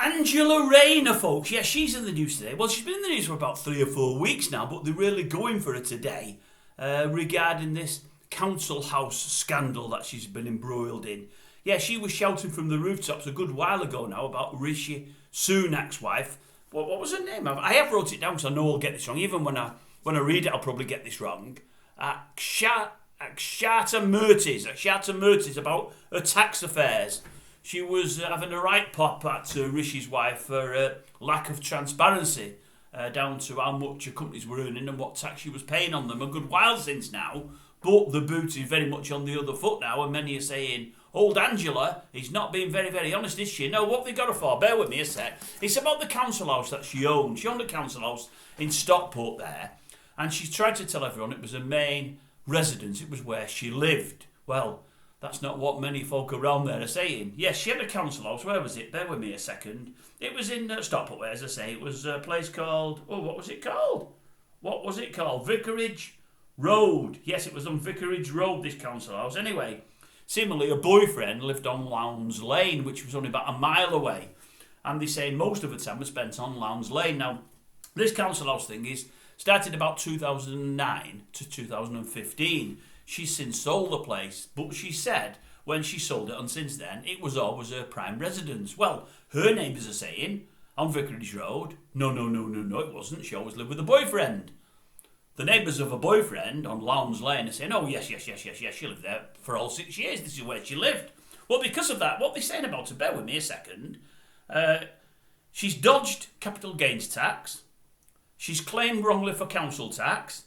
Angela RAYNER, folks. Yeah, she's in the news today. Well, she's been in the news for about 3 or 4 weeks now, but they're really going for her today regarding this council house scandal that she's been embroiled in. Yeah, she was shouting from the rooftops a good while ago now about Rishi Sunak's wife. What was her name? I have wrote it down because I know I'll get this wrong. Even when I read it, I'll probably get this wrong. Akshata Murtis about her tax affairs. She was having a right pop at Rishi's wife for lack of transparency down to how much her companies were earning and what tax she was paying on them a good while since now. But the boot is very much on the other foot now, and many are saying, old Angela is not being very, very honest, is she? No, what have they got her for? Bear with me a sec. It's about the council house that she owned. She owned a council house in Stockport there, and she tried to tell everyone it was her main residence. It was where she lived. Well, that's not what many folk around there are saying. Yes, she had a council house. Where was it? Bear with me a second. It was in Stockport, as I say. It was a place called... Oh, what was it called? Vicarage Rd. Yes, it was on Vicarage Rd, this council house. Anyway, similarly, her boyfriend lived on Lowndes Lane, which was only about a mile away. And they say most of the time was spent on Lowndes Lane. Now, this council house thing is started about 2009 to 2015. She's since sold the place, but she said when she sold it and since then, it was always her prime residence. Well, her neighbours are saying on Vicarage Road, no, it wasn't. She always lived with a boyfriend. The neighbours of a boyfriend on Lowndes Lane are saying, oh, yes, she lived there for all 6 years. This is where she lived. Well, because of that, what they're saying about her, bear with me a second, she's dodged capital gains tax, she's claimed wrongly for council tax,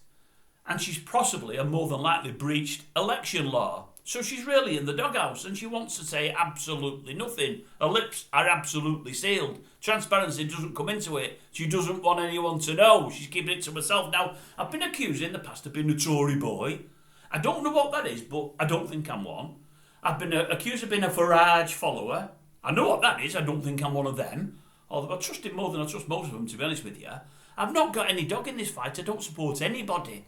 and she's possibly and more than likely breached election law. So she's really in the doghouse and she wants to say absolutely nothing. Her lips are absolutely sealed. Transparency doesn't come into it. She doesn't want anyone to know. She's keeping it to herself. Now, I've been accused in the past of being a Tory boy. I don't know what that is, but I don't think I'm one. I've been accused of being a Vicarage follower. I know what that is. I don't think I'm one of them. Although I trust him more than I trust most of them, to be honest with you. I've not got any dog in this fight. I don't support anybody.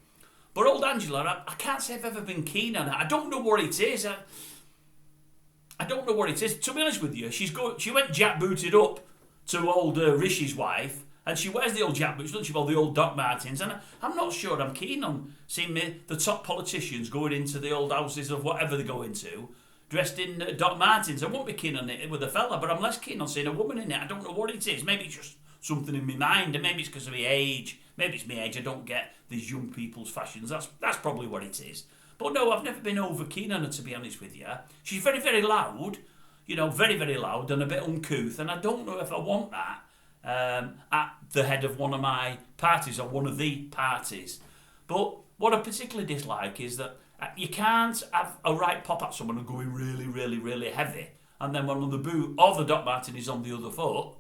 But old Angela, I can't say I've ever been keen on her. I don't know what it is. I don't know what it is. To be honest with you, she went jack-booted up to old Rishi's wife, and she wears the old jack-boots, doesn't she, all the old Doc Martens, and I'm not sure I'm keen on seeing the top politicians going into the old houses of whatever they go into, dressed in Doc Martens. I won't be keen on it with a fella, but I'm less keen on seeing a woman in it. I don't know what it is. Maybe it's just something in my mind, and maybe it's because of my age. Maybe it's my age, I don't get these young people's fashions. That's probably what it is. But no, I've never been over keen on her, to be honest with you. She's very, very loud, very, very loud and a bit uncouth, and I don't know if I want that at the head of one of my parties or one of the parties. But what I particularly dislike is that you can't have a right pop at someone and going really, really, really heavy, and then when on the boot or the Doc Marten is on the other foot,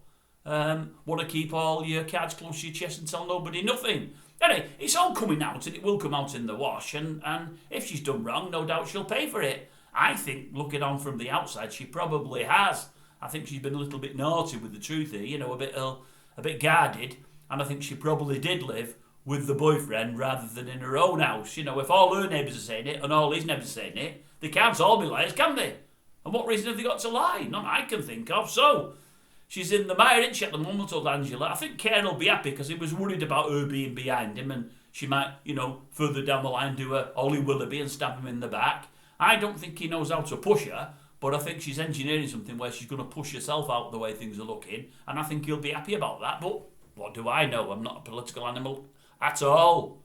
want to keep all your cards close to your chest and tell nobody nothing. Anyway, it's all coming out and it will come out in the wash, and if she's done wrong, no doubt she'll pay for it. I think, looking on from the outside, she probably has. I think she's been a little bit naughty with the truth here, a bit guarded, and I think she probably did live with the boyfriend rather than in her own house. If all her neighbours are saying it and all his neighbours are saying it, they can't all be liars, can they? And what reason have they got to lie? None I can think of. So, she's in the mire, isn't she, at the moment, old Angela? I think Ken will be happy because he was worried about her being behind him and she might, further down the line do a Ollie Willoughby and stab him in the back. I don't think he knows how to push her, but I think she's engineering something where she's going to push herself out the way things are looking, and I think he'll be happy about that. But what do I know? I'm not a political animal at all.